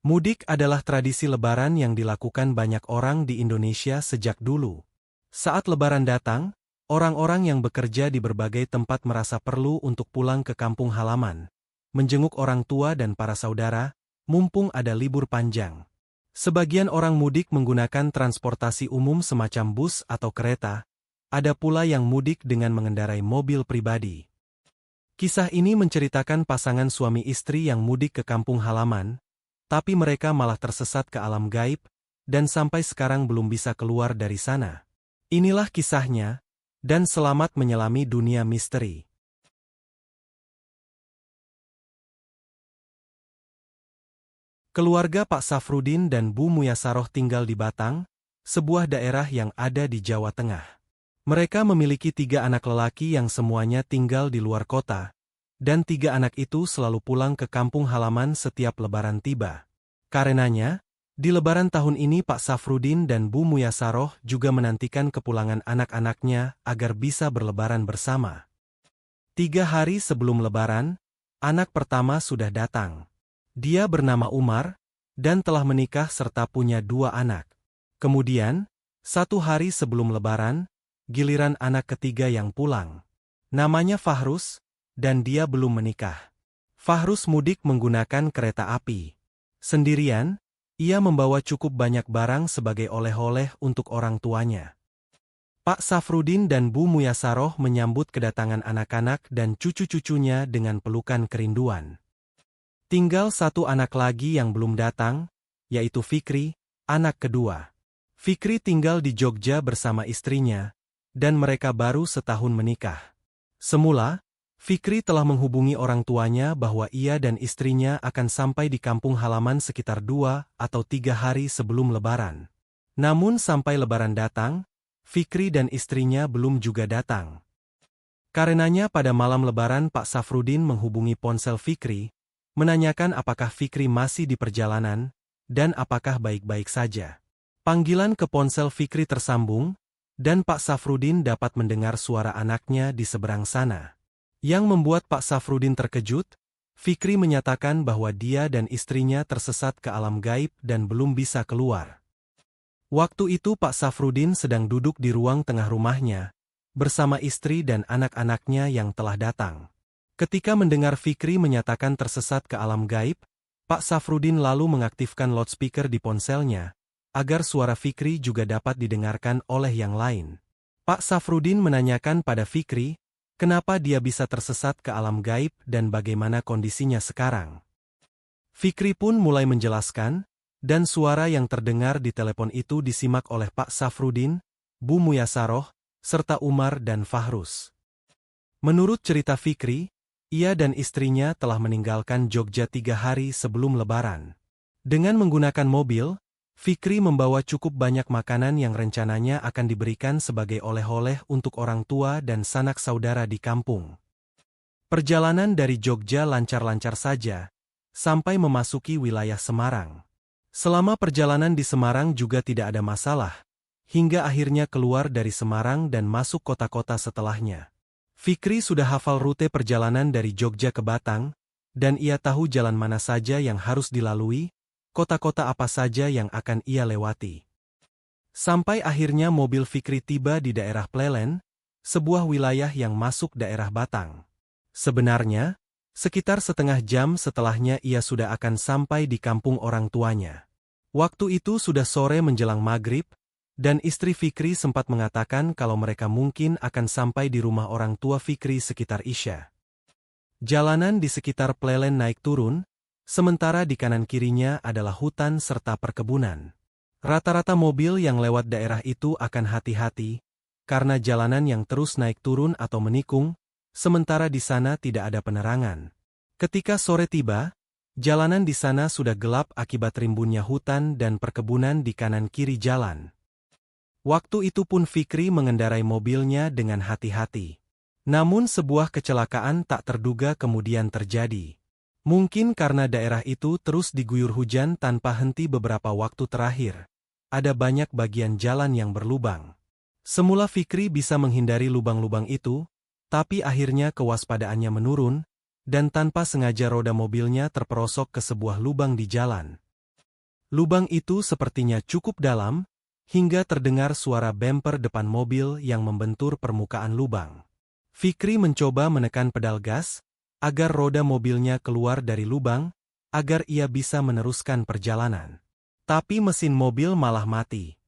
Mudik adalah tradisi lebaran yang dilakukan banyak orang di Indonesia sejak dulu. Saat lebaran datang, orang-orang yang bekerja di berbagai tempat merasa perlu untuk pulang ke kampung halaman, menjenguk orang tua dan para saudara, mumpung ada libur panjang. Sebagian orang mudik menggunakan transportasi umum semacam bus atau kereta, ada pula yang mudik dengan mengendarai mobil pribadi. Kisah ini menceritakan pasangan suami istri yang mudik ke kampung halaman, tapi mereka malah tersesat ke alam gaib, dan sampai sekarang belum bisa keluar dari sana. Inilah kisahnya, dan selamat menyelami dunia misteri. Keluarga Pak Safrudin dan Bu Muyasaroh tinggal di Batang, sebuah daerah yang ada di Jawa Tengah. Mereka memiliki 3 anak lelaki yang semuanya tinggal di luar kota, dan 3 anak itu selalu pulang ke kampung halaman setiap lebaran tiba. Karenanya, di lebaran tahun ini Pak Safrudin dan Bu Muyasaroh juga menantikan kepulangan anak-anaknya agar bisa berlebaran bersama. 3 hari sebelum lebaran, anak pertama sudah datang. Dia bernama Umar, dan telah menikah serta punya 2 anak. Kemudian, 1 hari sebelum lebaran, giliran anak ketiga yang pulang. Namanya Fahrus, dan dia belum menikah. Fahrus mudik menggunakan kereta api. Sendirian, ia membawa cukup banyak barang sebagai oleh-oleh untuk orang tuanya. Pak Safrudin dan Bu Muyasaroh menyambut kedatangan anak-anak dan cucu-cucunya dengan pelukan kerinduan. Tinggal 1 anak lagi yang belum datang, yaitu Fikri, anak kedua. Fikri tinggal di Jogja bersama istrinya, dan mereka baru setahun menikah. Semula, Fikri telah menghubungi orang tuanya bahwa ia dan istrinya akan sampai di kampung halaman sekitar 2 atau 3 hari sebelum lebaran. Namun sampai lebaran datang, Fikri dan istrinya belum juga datang. Karenanya pada malam lebaran Pak Safrudin menghubungi ponsel Fikri, menanyakan apakah Fikri masih di perjalanan, dan apakah baik-baik saja. Panggilan ke ponsel Fikri tersambung, dan Pak Safrudin dapat mendengar suara anaknya di seberang sana. Yang membuat Pak Safrudin terkejut, Fikri menyatakan bahwa dia dan istrinya tersesat ke alam gaib dan belum bisa keluar. Waktu itu Pak Safrudin sedang duduk di ruang tengah rumahnya, bersama istri dan anak-anaknya yang telah datang. Ketika mendengar Fikri menyatakan tersesat ke alam gaib, Pak Safrudin lalu mengaktifkan loudspeaker di ponselnya, agar suara Fikri juga dapat didengarkan oleh yang lain. Pak Safrudin menanyakan pada Fikri, kenapa dia bisa tersesat ke alam gaib dan bagaimana kondisinya sekarang. Fikri pun mulai menjelaskan, dan suara yang terdengar di telepon itu disimak oleh Pak Safrudin, Bu Muyasaroh, serta Umar dan Fahrus. Menurut cerita Fikri, ia dan istrinya telah meninggalkan Jogja 3 hari sebelum lebaran. Dengan menggunakan mobil, Fikri membawa cukup banyak makanan yang rencananya akan diberikan sebagai oleh-oleh untuk orang tua dan sanak saudara di kampung. Perjalanan dari Jogja lancar-lancar saja, sampai memasuki wilayah Semarang. Selama perjalanan di Semarang juga tidak ada masalah, hingga akhirnya keluar dari Semarang dan masuk kota-kota setelahnya. Fikri sudah hafal rute perjalanan dari Jogja ke Batang, dan ia tahu jalan mana saja yang harus dilalui, kota-kota apa saja yang akan ia lewati. Sampai akhirnya mobil Fikri tiba di daerah Plelen, sebuah wilayah yang masuk daerah Batang. Sebenarnya, sekitar setengah jam setelahnya ia sudah akan sampai di kampung orang tuanya. Waktu itu sudah sore menjelang maghrib, dan istri Fikri sempat mengatakan kalau mereka mungkin akan sampai di rumah orang tua Fikri sekitar Isya. Jalanan di sekitar Plelen naik turun, sementara di kanan kirinya adalah hutan serta perkebunan. Rata-rata mobil yang lewat daerah itu akan hati-hati, karena jalanan yang terus naik turun atau menikung, sementara di sana tidak ada penerangan. Ketika sore tiba, jalanan di sana sudah gelap akibat rimbunnya hutan dan perkebunan di kanan kiri jalan. Waktu itu pun Fikri mengendarai mobilnya dengan hati-hati. Namun sebuah kecelakaan tak terduga kemudian terjadi. Mungkin karena daerah itu terus diguyur hujan tanpa henti beberapa waktu terakhir. Ada banyak bagian jalan yang berlubang. Semula Fikri bisa menghindari lubang-lubang itu, tapi akhirnya kewaspadaannya menurun, dan tanpa sengaja roda mobilnya terperosok ke sebuah lubang di jalan. Lubang itu sepertinya cukup dalam, hingga terdengar suara bemper depan mobil yang membentur permukaan lubang. Fikri mencoba menekan pedal gas, agar roda mobilnya keluar dari lubang, agar ia bisa meneruskan perjalanan. Tapi mesin mobil malah mati.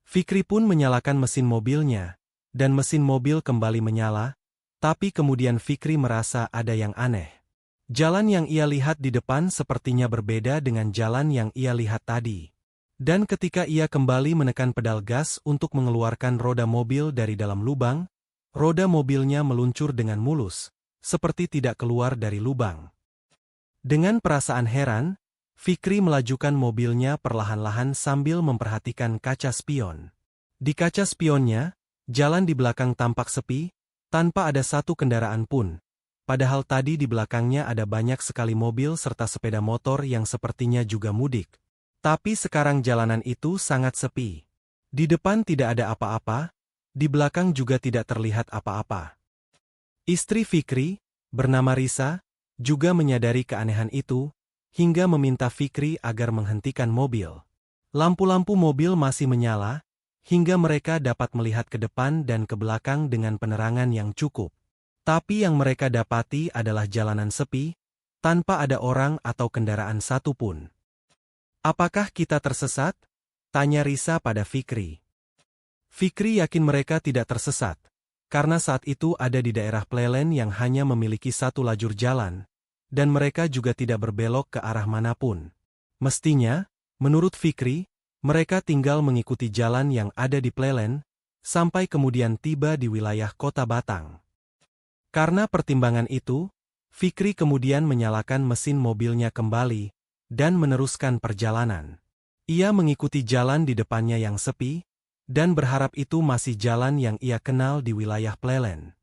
Fikri pun menyalakan mesin mobilnya, dan mesin mobil kembali menyala, tapi kemudian Fikri merasa ada yang aneh. Jalan yang ia lihat di depan sepertinya berbeda dengan jalan yang ia lihat tadi. Dan ketika ia kembali menekan pedal gas untuk mengeluarkan roda mobil dari dalam lubang, roda mobilnya meluncur dengan mulus, seperti tidak keluar dari lubang. Dengan perasaan heran, Fikri melajukan mobilnya perlahan-lahan sambil memperhatikan kaca spion. Di kaca spionnya, jalan di belakang tampak sepi, tanpa ada satu kendaraan pun. Padahal tadi di belakangnya ada banyak sekali mobil serta sepeda motor yang sepertinya juga mudik. Tapi sekarang jalanan itu sangat sepi. Di depan tidak ada apa-apa, di belakang juga tidak terlihat apa-apa. Istri Fikri, bernama Risa, juga menyadari keanehan itu, hingga meminta Fikri agar menghentikan mobil. Lampu-lampu mobil masih menyala, hingga mereka dapat melihat ke depan dan ke belakang dengan penerangan yang cukup. Tapi yang mereka dapati adalah jalanan sepi, tanpa ada orang atau kendaraan satupun. "Apakah kita tersesat?" tanya Risa pada Fikri. Fikri yakin mereka tidak tersesat, karena saat itu ada di daerah Plelen yang hanya memiliki satu lajur jalan, dan mereka juga tidak berbelok ke arah manapun. Mestinya, menurut Fikri, mereka tinggal mengikuti jalan yang ada di Plelen, sampai kemudian tiba di wilayah kota Batang. Karena pertimbangan itu, Fikri kemudian menyalakan mesin mobilnya kembali, dan meneruskan perjalanan. Ia mengikuti jalan di depannya yang sepi, dan berharap itu masih jalan yang ia kenal di wilayah Plelen.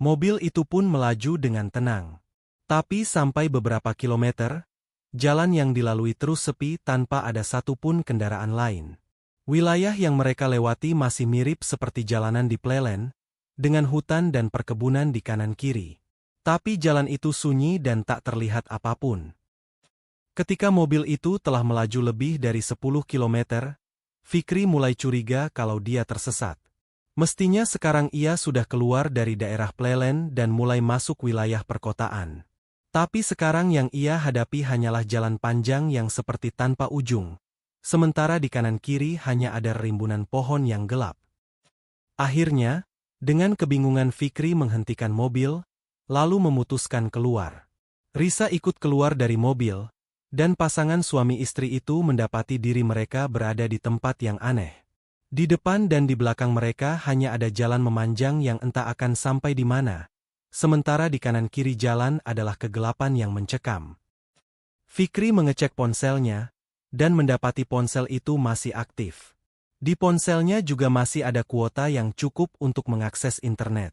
Mobil itu pun melaju dengan tenang. Tapi sampai beberapa kilometer, jalan yang dilalui terus sepi tanpa ada satupun kendaraan lain. Wilayah yang mereka lewati masih mirip seperti jalanan di Plelen, dengan hutan dan perkebunan di kanan kiri. Tapi jalan itu sunyi dan tak terlihat apapun. Ketika mobil itu telah melaju lebih dari 10 kilometer, Fikri mulai curiga kalau dia tersesat. Mestinya sekarang ia sudah keluar dari daerah Plelen dan mulai masuk wilayah perkotaan. Tapi sekarang yang ia hadapi hanyalah jalan panjang yang seperti tanpa ujung, sementara di kanan kiri hanya ada rimbunan pohon yang gelap. Akhirnya, dengan kebingungan Fikri menghentikan mobil, lalu memutuskan keluar. Risa ikut keluar dari mobil, dan pasangan suami istri itu mendapati diri mereka berada di tempat yang aneh. Di depan dan di belakang mereka hanya ada jalan memanjang yang entah akan sampai di mana, sementara di kanan kiri jalan adalah kegelapan yang mencekam. Fikri mengecek ponselnya, dan mendapati ponsel itu masih aktif. Di ponselnya juga masih ada kuota yang cukup untuk mengakses internet.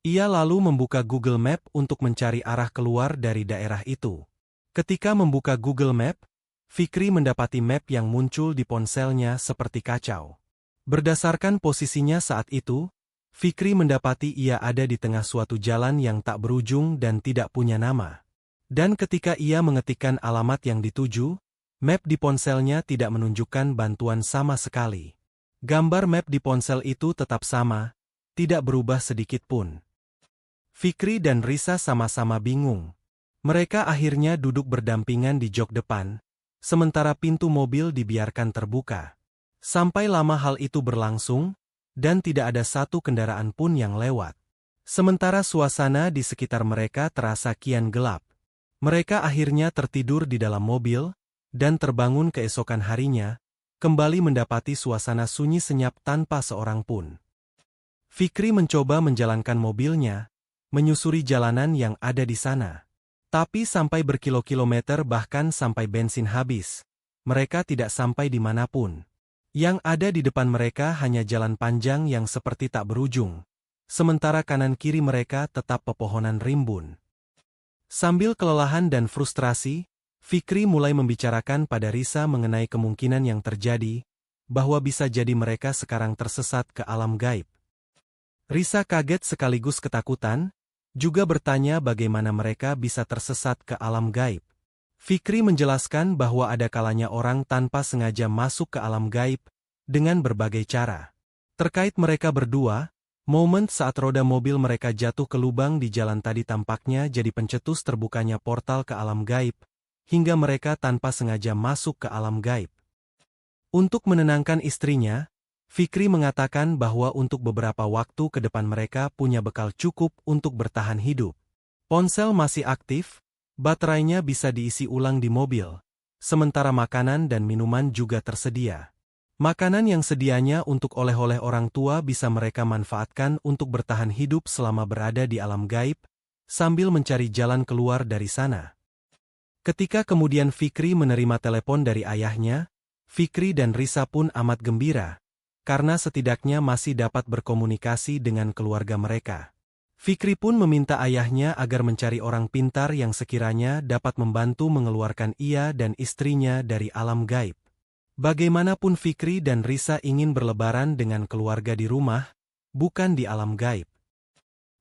Ia lalu membuka Google Map untuk mencari arah keluar dari daerah itu. Ketika membuka Google Map, Fikri mendapati map yang muncul di ponselnya seperti kacau. Berdasarkan posisinya saat itu, Fikri mendapati ia ada di tengah suatu jalan yang tak berujung dan tidak punya nama. Dan ketika ia mengetikkan alamat yang dituju, map di ponselnya tidak menunjukkan bantuan sama sekali. Gambar map di ponsel itu tetap sama, tidak berubah sedikit pun. Fikri dan Risa sama-sama bingung. Mereka akhirnya duduk berdampingan di jok depan, sementara pintu mobil dibiarkan terbuka. Sampai lama hal itu berlangsung, dan tidak ada satu kendaraan pun yang lewat. Sementara suasana di sekitar mereka terasa kian gelap. Mereka akhirnya tertidur di dalam mobil, dan terbangun keesokan harinya, kembali mendapati suasana sunyi senyap tanpa seorang pun. Fikri mencoba menjalankan mobilnya, menyusuri jalanan yang ada di sana. Tapi sampai berkilo-kilometer bahkan sampai bensin habis, mereka tidak sampai dimanapun. Yang ada di depan mereka hanya jalan panjang yang seperti tak berujung, sementara kanan kiri mereka tetap pepohonan rimbun. Sambil kelelahan dan frustrasi, Fikri mulai membicarakan pada Risa mengenai kemungkinan yang terjadi, bahwa bisa jadi mereka sekarang tersesat ke alam gaib. Risa kaget sekaligus ketakutan, juga bertanya bagaimana mereka bisa tersesat ke alam gaib. Fikri menjelaskan bahwa ada kalanya orang tanpa sengaja masuk ke alam gaib dengan berbagai cara. Terkait mereka berdua, momen saat roda mobil mereka jatuh ke lubang di jalan tadi tampaknya jadi pencetus terbukanya portal ke alam gaib, hingga mereka tanpa sengaja masuk ke alam gaib. Untuk menenangkan istrinya, Fikri mengatakan bahwa untuk beberapa waktu ke depan mereka punya bekal cukup untuk bertahan hidup. Ponsel masih aktif, baterainya bisa diisi ulang di mobil, sementara makanan dan minuman juga tersedia. Makanan yang sedianya untuk oleh-oleh orang tua bisa mereka manfaatkan untuk bertahan hidup selama berada di alam gaib, sambil mencari jalan keluar dari sana. Ketika kemudian Fikri menerima telepon dari ayahnya, Fikri dan Risa pun amat gembira, karena setidaknya masih dapat berkomunikasi dengan keluarga mereka. Fikri pun meminta ayahnya agar mencari orang pintar yang sekiranya dapat membantu mengeluarkan ia dan istrinya dari alam gaib. Bagaimanapun Fikri dan Risa ingin berlebaran dengan keluarga di rumah, bukan di alam gaib.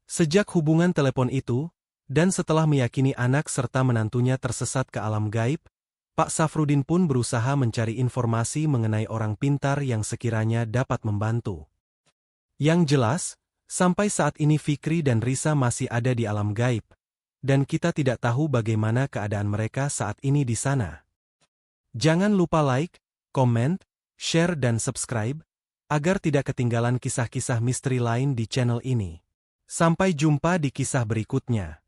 Sejak hubungan telepon itu, dan setelah meyakini anak serta menantunya tersesat ke alam gaib, Pak Safrudin pun berusaha mencari informasi mengenai orang pintar yang sekiranya dapat membantu. Yang jelas, sampai saat ini Fikri dan Risa masih ada di alam gaib, dan kita tidak tahu bagaimana keadaan mereka saat ini di sana. Jangan lupa like, komen, share dan subscribe, agar tidak ketinggalan kisah-kisah misteri lain di channel ini. Sampai jumpa di kisah berikutnya.